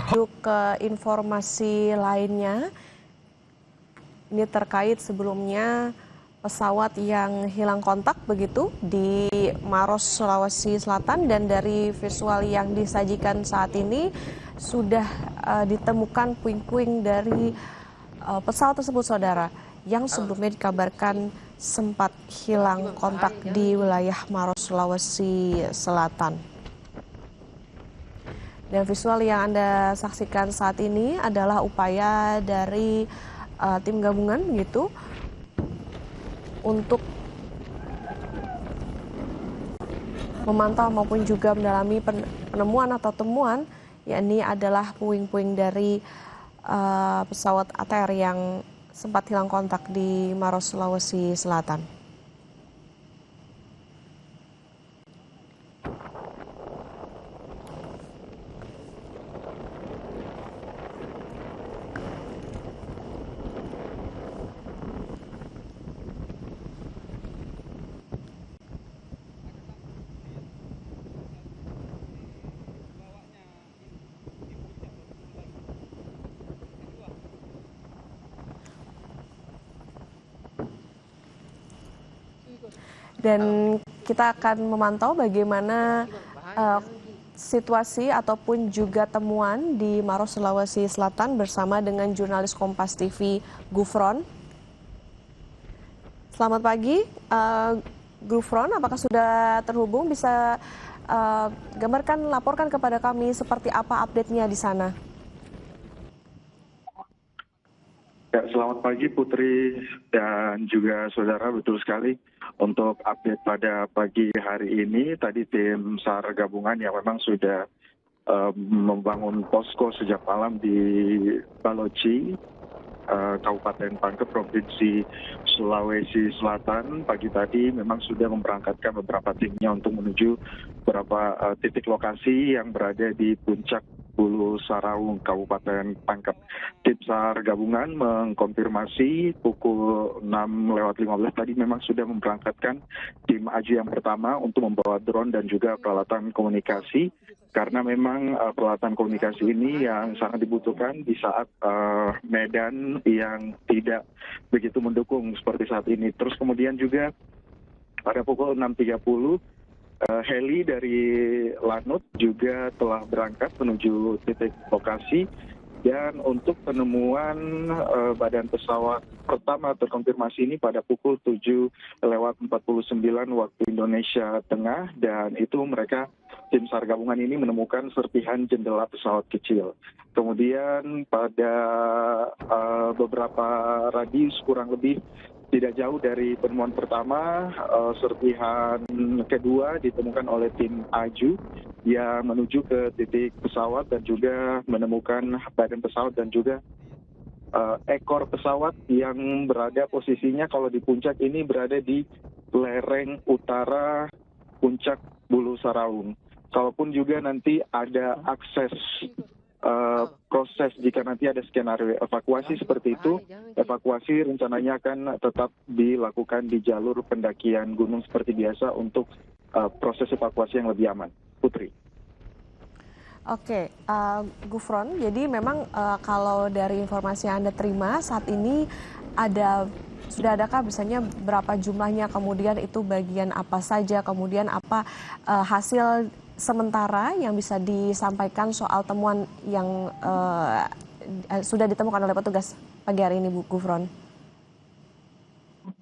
Untuk ke informasi lainnya, ini terkait sebelumnya pesawat yang hilang kontak begitu di Maros, Sulawesi Selatan, dan dari visual yang disajikan saat ini sudah ditemukan puing-puing dari pesawat tersebut, saudara, yang sebelumnya dikabarkan sempat hilang kontak di wilayah Maros, Sulawesi Selatan. Dan visual yang Anda saksikan saat ini adalah upaya dari tim gabungan gitu untuk memantau maupun juga mendalami penemuan atau temuan, yakni adalah puing-puing dari pesawat ATR yang sempat hilang kontak di Maros, Sulawesi Selatan. Dan kita akan memantau bagaimana situasi ataupun juga temuan di Maros, Sulawesi Selatan bersama dengan jurnalis Kompas TV Gufron. Selamat pagi, Gufron, apakah sudah terhubung? Bisa gambarkan, laporkan kepada kami seperti apa update-nya di sana. Ya, selamat pagi Putri dan juga saudara, betul sekali. Untuk update pada pagi hari ini, tadi tim SAR gabungan yang memang sudah membangun posko sejak malam di Baloci, Kabupaten Pangkep, Provinsi Sulawesi Selatan, pagi tadi memang sudah memberangkatkan beberapa timnya untuk menuju beberapa titik lokasi yang berada di puncak Bulu Saraung, Kabupaten Pangkep. Tim SAR gabungan mengkonfirmasi pukul 6:15 tadi memang sudah memberangkatkan tim AJU yang pertama untuk membawa drone dan juga peralatan komunikasi, karena memang peralatan komunikasi ini yang sangat dibutuhkan di saat medan yang tidak begitu mendukung seperti saat ini. Terus kemudian juga pada pukul 6:30 heli dari Lanut juga telah berangkat menuju titik lokasi, dan untuk penemuan badan pesawat pertama terkonfirmasi ini pada pukul 7:49 waktu Indonesia Tengah, dan itu mereka tim SAR gabungan ini menemukan serpihan jendela pesawat kecil. Kemudian pada beberapa radius kurang lebih tidak jauh dari penemuan pertama, serpihan kedua ditemukan oleh tim AJU yang menuju ke titik pesawat dan juga menemukan badan pesawat dan juga ekor pesawat yang berada posisinya kalau di puncak ini berada di lereng utara puncak Bulu Saraung. Kalaupun juga nanti ada akses proses jika nanti ada skenario evakuasi seperti itu, evakuasi rencananya akan tetap dilakukan di jalur pendakian gunung seperti biasa untuk proses evakuasi yang lebih aman. Putri. Oke, Gufron, jadi memang kalau dari informasi yang Anda terima saat ini sudah adakah misalnya berapa jumlahnya, kemudian itu bagian apa saja, kemudian apa hasil sementara yang bisa disampaikan soal temuan yang sudah ditemukan oleh petugas pagi hari ini, Bu Gufron?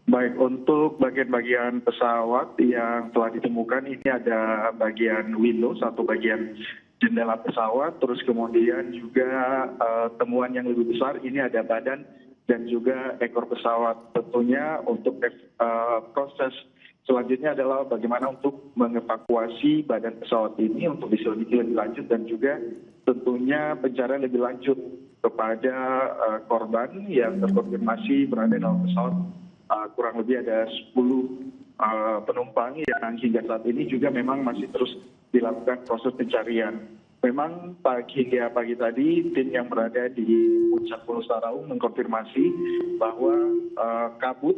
Baik, untuk bagian-bagian pesawat yang telah ditemukan ini ada bagian window, satu bagian jendela pesawat, terus kemudian juga temuan yang lebih besar ini ada badan dan juga ekor pesawat. Tentunya untuk proses selanjutnya adalah bagaimana untuk mengevakuasi badan pesawat ini untuk diselidiki lebih lanjut, dan juga tentunya pencarian lebih lanjut kepada korban yang terkonfirmasi berada dalam pesawat. Kurang lebih ada 10 penumpang yang hingga saat ini juga memang masih terus dilakukan proses pencarian. Memang hingga pagi tadi tim yang berada di puncak Bulu Saraung mengkonfirmasi bahwa kabut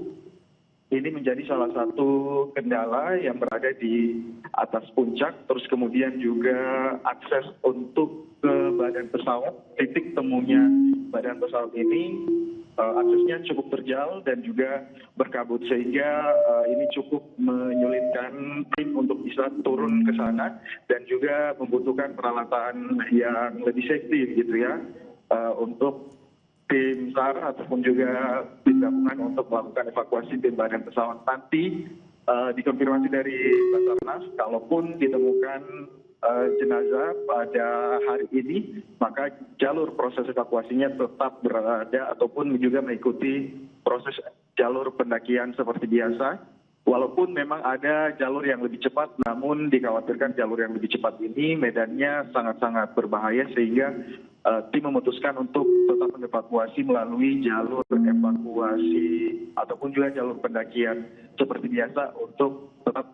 ini menjadi salah satu kendala yang berada di atas puncak, terus kemudian juga akses untuk ke badan pesawat, titik temunya badan pesawat ini aksesnya cukup terjal dan juga berkabut, sehingga ini cukup menyulitkan tim untuk bisa turun ke sana dan juga membutuhkan peralatan yang lebih safety gitu ya, untuk tim SAR ataupun juga tim gabungan untuk melakukan evakuasi tim badan pesawat. Nanti dikonfirmasi dari Basarnas, kalaupun ditemukan jenazah pada hari ini, maka jalur proses evakuasinya tetap berada ataupun juga mengikuti proses jalur pendakian seperti biasa. Walaupun memang ada jalur yang lebih cepat, namun dikhawatirkan jalur yang lebih cepat ini medannya sangat-sangat berbahaya, sehingga tim memutuskan untuk tetap mengevakuasi melalui jalur evakuasi ataupun juga jalur pendakian seperti biasa untuk tetap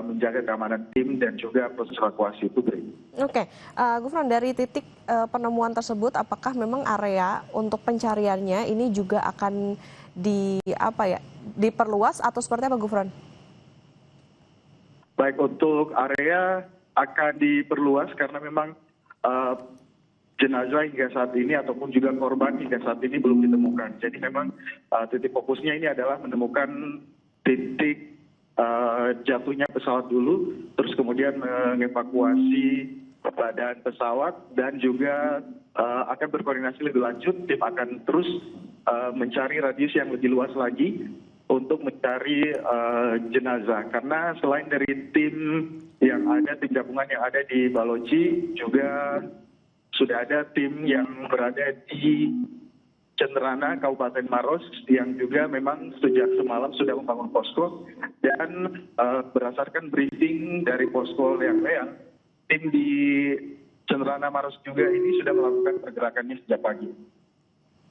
menjaga keamanan tim dan juga proses evakuasi itu. Oke, Gufron, dari titik penemuan tersebut, apakah memang area untuk pencariannya ini juga akan diperluas atau seperti apa, Gufron? Baik, untuk area akan diperluas karena memang jenazah hingga saat ini ataupun juga korban hingga saat ini belum ditemukan. Jadi memang titik fokusnya ini adalah menemukan titik jatuhnya pesawat dulu, terus kemudian mengevakuasi badan pesawat dan juga akan berkoordinasi lebih lanjut. Tim akan terus mencari radius yang lebih luas lagi untuk mencari jenazah. Karena selain dari tim yang ada, tim gabungan yang ada di Baloci, juga sudah ada tim yang berada di Cenderana, Kabupaten Maros, yang juga memang sejak semalam sudah membangun posko, dan berdasarkan briefing dari posko Leang-Leang, tim di Cenderana Maros juga ini sudah melakukan pergerakannya sejak pagi.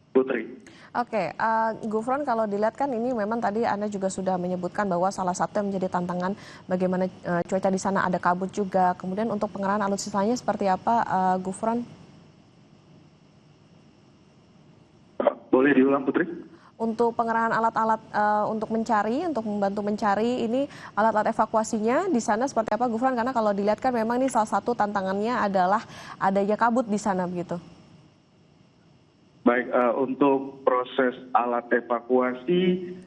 Putri. Oke, Gufron, kalau dilihat kan ini memang tadi Anda juga sudah menyebutkan bahwa salah satu yang menjadi tantangan bagaimana cuaca di sana, ada kabut juga. Kemudian untuk pengerahan alutsistanya seperti apa, Gufron? Boleh diulang, Putri? Untuk pengerahan alat-alat untuk mencari, untuk membantu mencari, ini alat-alat evakuasinya di sana seperti apa, Gufron? Karena kalau dilihat kan memang ini salah satu tantangannya adalah adanya kabut di sana begitu. Baik, untuk proses alat evakuasi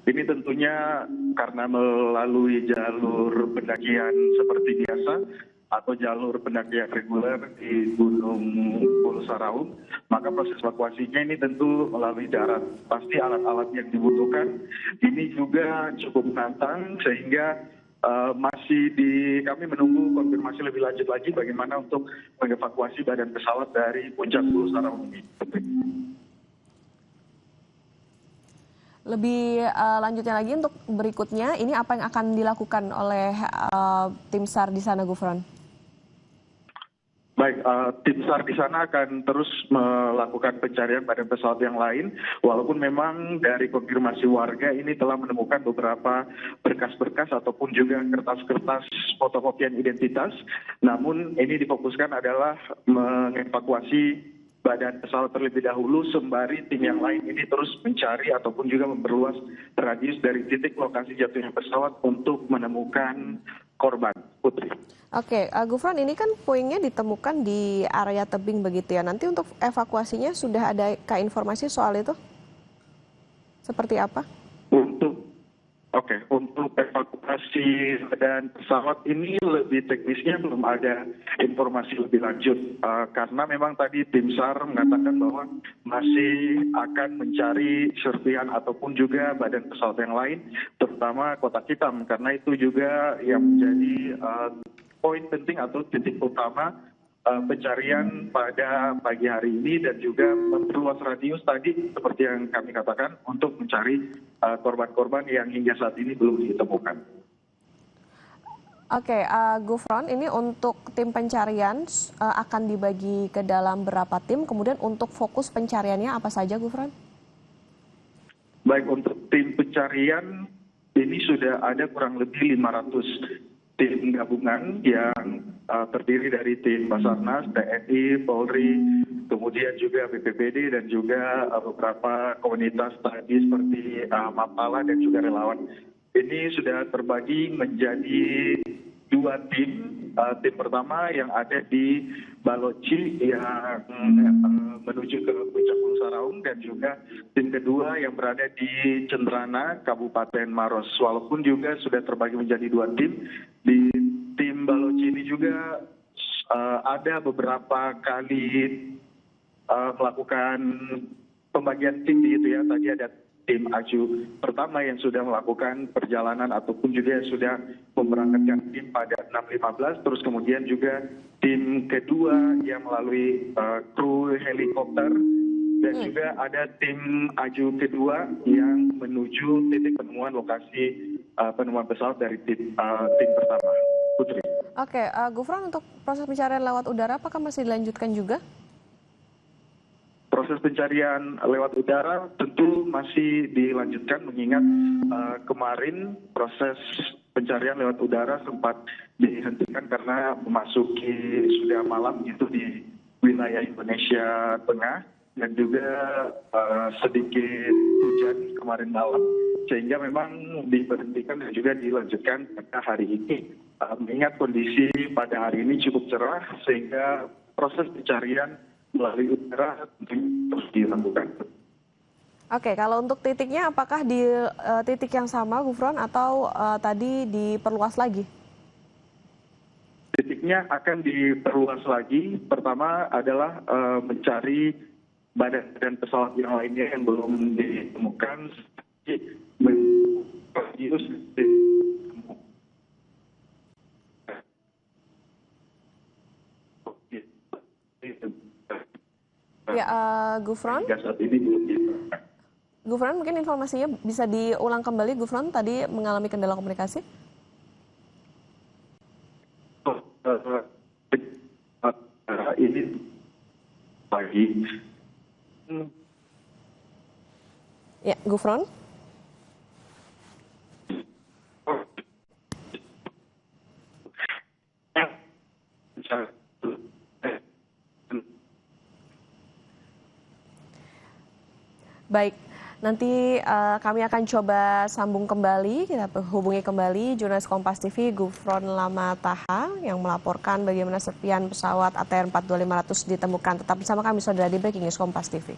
ini tentunya karena melalui jalur pendakian seperti biasa atau jalur pendakian reguler di Gunung Pulau Saraung, maka proses evakuasinya ini tentu melalui darat. Pasti alat-alat yang dibutuhkan ini juga cukup menantang, sehingga kami menunggu konfirmasi lebih lanjut lagi bagaimana untuk mengevakuasi badan pesawat dari puncak Pulau Saraung ini. Lebih lanjutnya lagi untuk berikutnya, ini apa yang akan dilakukan oleh tim SAR di sana, Gufron? Baik, tim SAR di sana akan terus melakukan pencarian badan pesawat yang lain, walaupun memang dari konfirmasi warga ini telah menemukan beberapa berkas-berkas ataupun juga kertas-kertas fotokopian identitas, namun ini difokuskan adalah mengevakuasi badan pesawat terlebih dahulu, sembari tim yang lain ini terus mencari ataupun juga memperluas radius dari titik lokasi jatuhnya pesawat untuk menemukan korban. Putri. Oke, Gufron, ini kan puingnya ditemukan di area tebing begitu ya. Nanti untuk evakuasinya sudah ada informasi soal itu? Seperti apa? Untuk evakuasi badan pesawat ini lebih teknisnya belum ada informasi lebih lanjut, karena memang tadi tim SAR mengatakan bahwa masih akan mencari serpihan ataupun juga badan pesawat yang lain, terutama kotak hitam, karena itu juga yang menjadi poin penting atau titik utama pencarian pada pagi hari ini, dan juga memperluas radius tadi seperti yang kami katakan untuk mencari korban-korban yang hingga saat ini belum ditemukan. Oke, Gufron, ini untuk tim pencarian akan dibagi ke dalam berapa tim? Kemudian untuk fokus pencariannya apa saja, Gufron? Baik, untuk tim pencarian ini sudah ada kurang lebih 500 tim gabungan yang terdiri dari tim Basarnas, TNI, Polri, kemudian juga BPBD dan juga beberapa komunitas tadi seperti Mapala dan juga relawan. ini sudah terbagi menjadi dua tim. Tim pertama yang ada di Baloci yang menuju ke Puncak Gunung Saraung, dan juga tim kedua yang berada di Cendrana, Kabupaten Maros. Walaupun juga sudah terbagi menjadi dua tim, di tim Baloci ini juga ada beberapa kali melakukan pembagian tim begitu ya. Tadi ada tim Aju pertama yang sudah melakukan perjalanan ataupun juga sudah memberangkatkan tim pada 6.15, terus kemudian juga tim kedua yang melalui kru helikopter, dan juga ada tim Aju kedua yang menuju titik penemuan lokasi penemuan pesawat dari tim pertama. Putri. Oke, Gufron, untuk proses pencarian lewat udara apakah masih dilanjutkan juga? Proses pencarian lewat udara tentu masih dilanjutkan, mengingat kemarin proses pencarian lewat udara sempat dihentikan karena memasuki sudah malam gitu di wilayah Indonesia Tengah, dan juga sedikit hujan kemarin malam, sehingga memang diberhentikan dan juga dilanjutkan pada hari ini. Mengingat kondisi pada hari ini cukup cerah, sehingga proses pencarian melalui udara terus dilakukan. Oke, kalau untuk titiknya apakah di titik yang sama, Gufron, atau tadi diperluas lagi? Titiknya akan diperluas lagi. Pertama adalah mencari badan pesawat yang lainnya yang belum ditemukan. Ya, Gufron. Saat ini belum ditemukan. Gufron, mungkin informasinya bisa diulang kembali, Gufron, tadi mengalami kendala komunikasi? Ini pagi. Ya, Gufron. Baik, nanti kami akan coba sambung kembali, kita hubungi kembali jurnalis Kompas TV Gufron Lamataha yang melaporkan bagaimana serpian pesawat ATR 42500 ditemukan. Tetap bersama kami saudara di Breaking News Kompas TV.